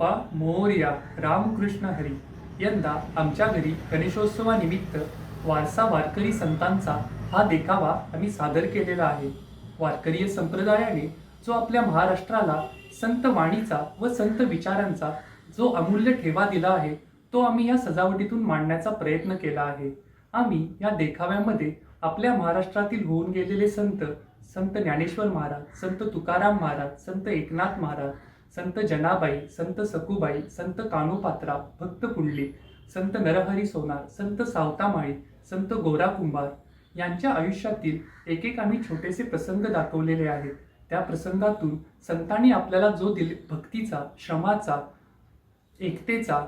बाप्पा मोरया. रामकृष्ण हरी. यंदा आमच्या घरी गणेशोत्सवानिमित्त वारसा वारकरी संतांचा हा देखावा आम्ही सादर केलेला आहे. वारकरी संप्रदायाने जो आपल्या महाराष्ट्राला संत वाणीचा व संत विचारांचा जो अमूल्य ठेवा दिला आहे, तो आम्ही या सजावटीतून मांडण्याचा प्रयत्न केला आहे. आम्ही या देखाव्यामध्ये आपल्या महाराष्ट्रातील होऊन गेलेले संत, संत ज्ञानेश्वर महाराज, संत तुकाराम महाराज, संत एकनाथ महाराज, संत जनाबाई, संत सखुबाई, संत कानोपात्रा, भक्त पुंडलिक, संत नरहरी सोनार, संत सावतामाळी, संत गोरा कुंभार यांच्या आयुष्यातील एक आम्ही छोटेसे प्रसंग दाखवलेले आहेत. त्या प्रसंगातून संतांनी आपल्याला जो भक्तीचा, श्रमाचा, एकतेचा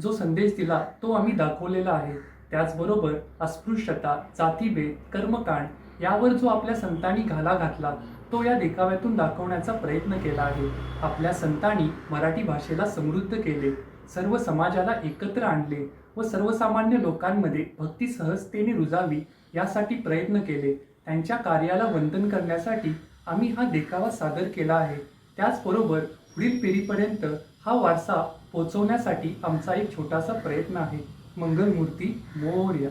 जो संदेश दिला तो आम्ही दाखवलेला आहे. त्याचबरोबर अस्पृश्यता, जातीभेद, कर्मकांड यावर जो आपल्या संतांनी घाला घातला तो या देखाव्यातून दाखवण्याचा प्रयत्न केला आहे. आपल्या संतांनी मराठी भाषेला समृद्ध केले, सर्व समाजाला एकत्र आणले व सर्वसामान्य लोकांमध्ये भक्ती सहजतेने रुजावी यासाठी प्रयत्न केले. त्यांच्या कार्याला वंदन करण्यासाठी आम्ही हा देखावा सादर केला आहे. त्याचबरोबर पुढील पिढीपर्यंत हा वारसा पोहोचवण्यासाठी आमचा एक छोटासा प्रयत्न आहे. मंगलमूर्ती मोरया.